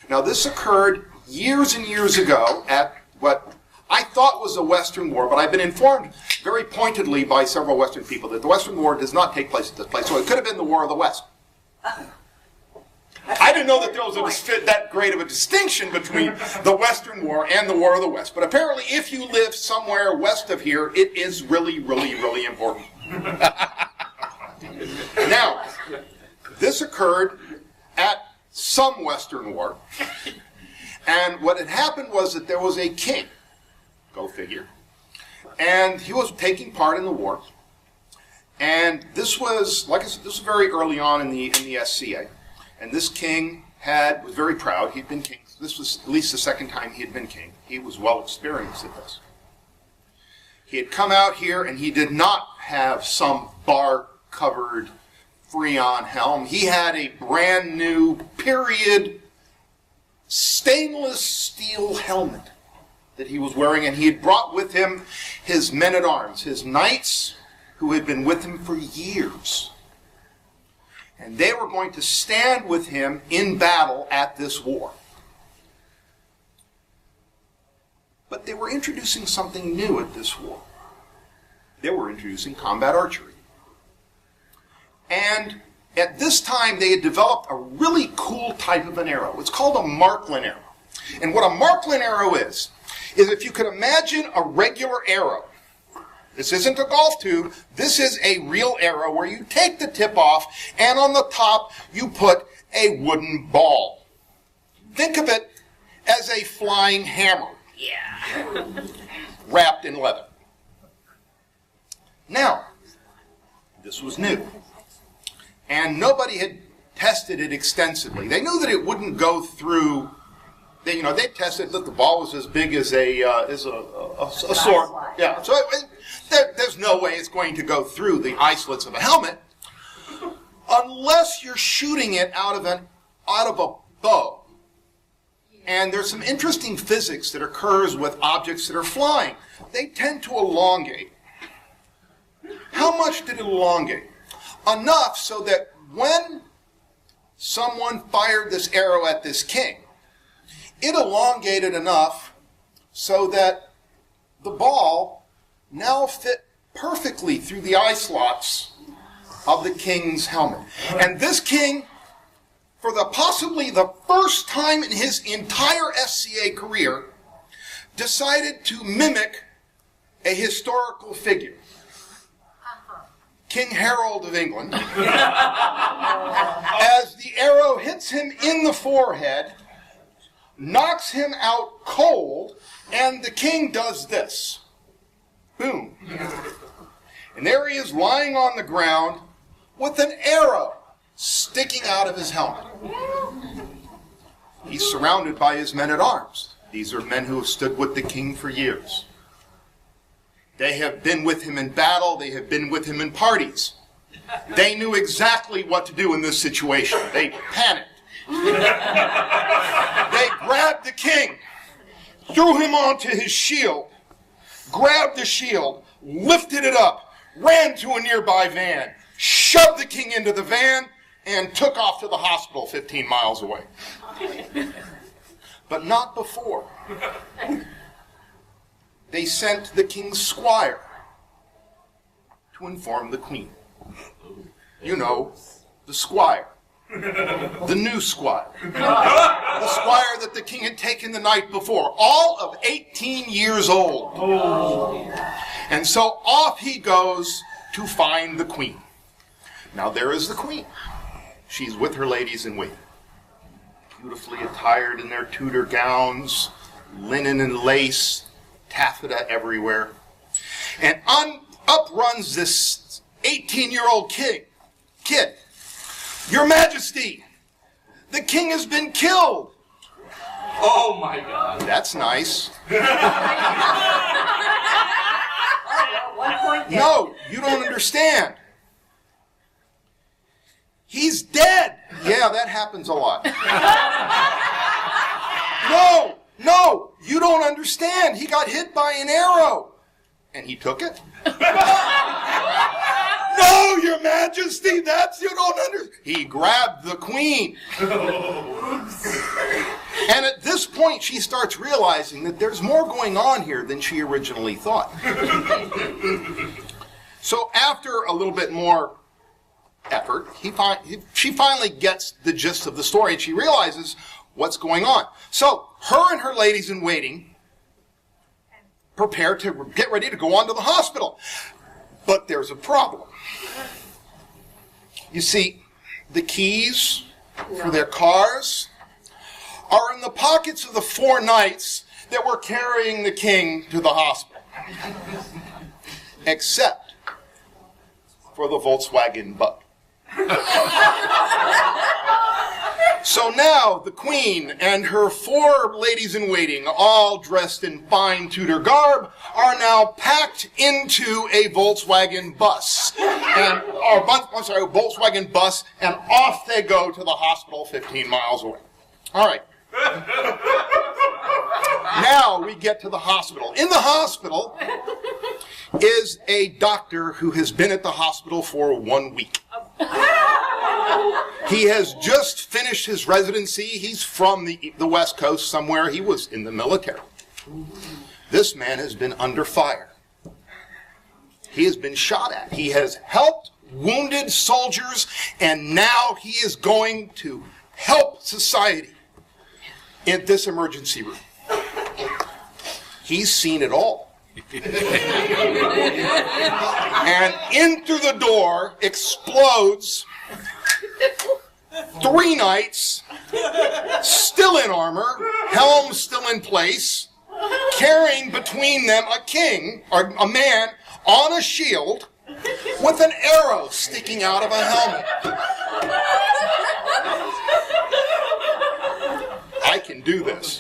Now, this occurred years and years ago at what I thought was the Western War, but I've been informed very pointedly by several Western people that the Western War does not take place at this place, so it could have been the War of the West. I didn't know that there was that great of a distinction between the Western War and the War of the West, but apparently if you live somewhere west of here, it is really, really, really important. Now, this occurred at some Western war, and what had happened was that there was a king, go figure, and he was taking part in the war, and this was, like I said, this was very early on in the SCA, and this king was very proud. He'd been king. This was at least the second time he had been king. He was well experienced at this. He had come out here, and he did not have some bar-covered Freon helm. He had a brand new, period, stainless steel helmet that he was wearing, and he had brought with him his men-at-arms, his knights, who had been with him for years. And they were going to stand with him in battle at this war. But they were introducing something new at this war. They were introducing combat archery. And at this time, they had developed a really cool type of an arrow. It's called a Marklin arrow. And what a Marklin arrow is if you could imagine a regular arrow. This isn't a golf tube. This is a real arrow where you take the tip off, and on the top, you put a wooden ball. Think of it as a flying hammer. Yeah. Wrapped in leather. Now, this was new. And nobody had tested it extensively. They knew that it wouldn't go through. They tested that the ball was as big as a sword. Yeah, so there's no way it's going to go through the eye slits of a helmet, unless you're shooting it out of a bow. And there's some interesting physics that occurs with objects that are flying. They tend to elongate. How much did it elongate? Enough so that when someone fired this arrow at this king, it elongated enough so that the ball now fit perfectly through the eye slots of the king's helmet. And this king, for possibly the first time in his entire SCA career, decided to mimic a historical figure. King Harold of England, as the arrow hits him in the forehead, knocks him out cold, and the king does this. Boom. And there he is lying on the ground with an arrow sticking out of his helmet. He's surrounded by his men-at-arms. These are men who have stood with the king for years. They have been with him in battle. They have been with him in parties. They knew exactly what to do in this situation. They panicked. They grabbed the king, threw him onto his shield, grabbed the shield, lifted it up, ran to a nearby van, shoved the king into the van, and took off to the hospital 15 miles away. But not before. They sent the king's squire to inform the queen. You know, the squire. The new squire. The squire that the king had taken the night before. All of 18 years old. And so off he goes to find the queen. Now there is the queen. She's with her ladies in waiting. Beautifully attired in their Tudor gowns, linen and lace, taffeta everywhere. And up runs this 18-year-old kid. Your Majesty, the king has been killed. Oh my God. That's nice. No, you don't understand. He's dead. Yeah, that happens a lot. No, you don't understand. He got hit by an arrow. And he took it? No, Your Majesty, you don't understand. He grabbed the queen. this point, she starts realizing that there's more going on here than she originally thought. So after a little bit more effort, she finally gets the gist of the story, and she realizes what's going on. So her and her ladies-in-waiting prepare to get ready to go on to the hospital. But there's a problem. You see, the keys for their cars are in the pockets of the 4 knights that were carrying the king to the hospital. Except for the Volkswagen bug. So now the queen and her 4 ladies-in-waiting, all dressed in fine Tudor garb, are now packed into a Volkswagen bus. Volkswagen bus, and off they go to the hospital 15 miles away. All right. Now we get to the hospital. In the hospital is a doctor who has been at the hospital for 1 week. He has just finished his residency. He's from the West Coast somewhere. He was in the military. This man has been under fire. He has been shot at. He has helped wounded soldiers, and now he is going to help society in this emergency room. He's seen it all. And in through the door explodes 3 knights, still in armor, helms still in place, carrying between them a king, or a man, on a shield, with an arrow sticking out of a helmet. I can do this.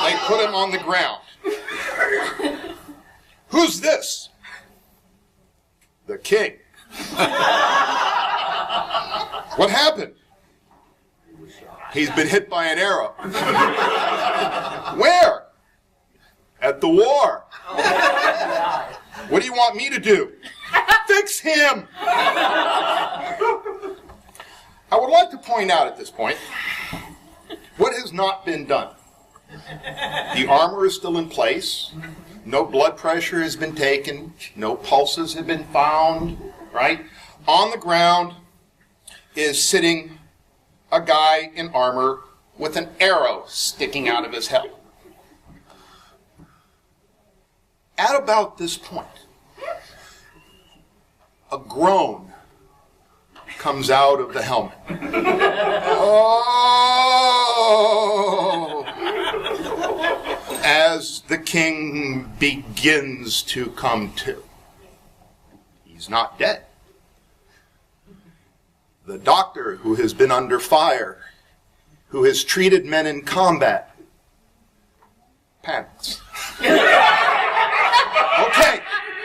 They put him on the ground. Who's this? The king. What happened? He's been hit by an arrow. Where? At the war. What do you want me to do? Fix him! I would like to point out at this point what has not been done. The armor is still in place. No blood pressure has been taken. No pulses have been found, right? On the ground is sitting a guy in armor with an arrow sticking out of his helmet. At about this point, a groan comes out of the helmet. Oh! As the king begins to come to. He's not dead. The doctor who has been under fire, who has treated men in combat, panics.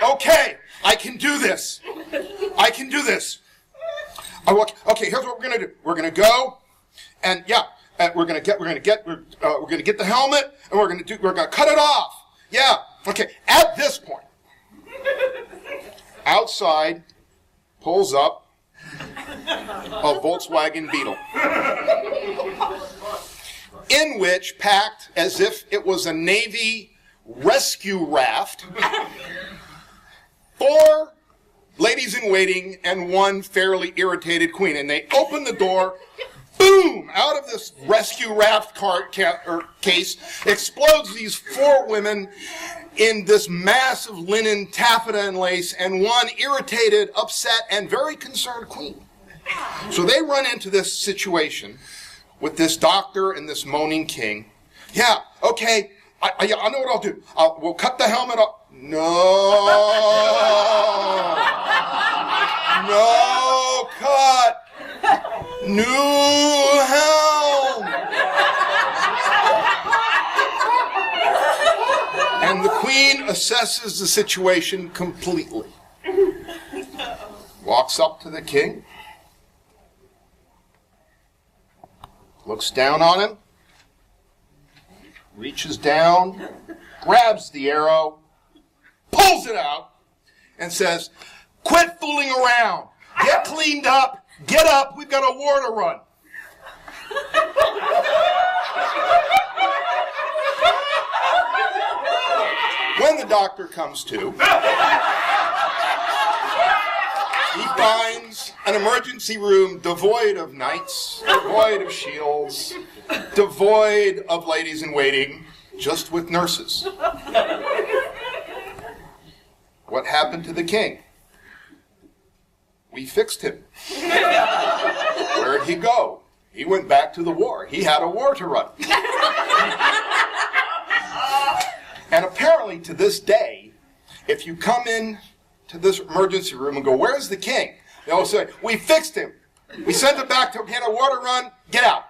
Okay, I can do this. Okay, here's what we're gonna do. We're gonna go, and we're gonna get the helmet, and we're gonna cut it off. Yeah. Okay. At this point, outside pulls up a Volkswagen Beetle, in which, packed as if it was a Navy rescue raft, 4 ladies-in-waiting and 1 fairly irritated queen. And they open the door, boom! Out of this rescue raft case explodes these 4 women in this massive linen taffeta and lace, and 1 irritated, upset, and very concerned queen. So they run into this situation with this doctor and this moaning king. Yeah, okay, I know what I'll do. We'll cut the helmet off. No cut. New helm. And the queen assesses the situation completely. Walks up to the king. Looks down on him. Reaches down. Grabs the arrow. Pulls it out. And says, "Quit fooling around. Get cleaned up. Get up. We've got a war to run." the doctor comes to, he finds an emergency room devoid of knights, devoid of shields, devoid of ladies in waiting, just with nurses. What happened to the king? We fixed him. Where'd he go? He went back to the war. He had a war to run. And apparently to this day, if you come in to this emergency room and go, "Where's the king?" They'll say, "We fixed him. We sent him back to, he had a war to run. Get out."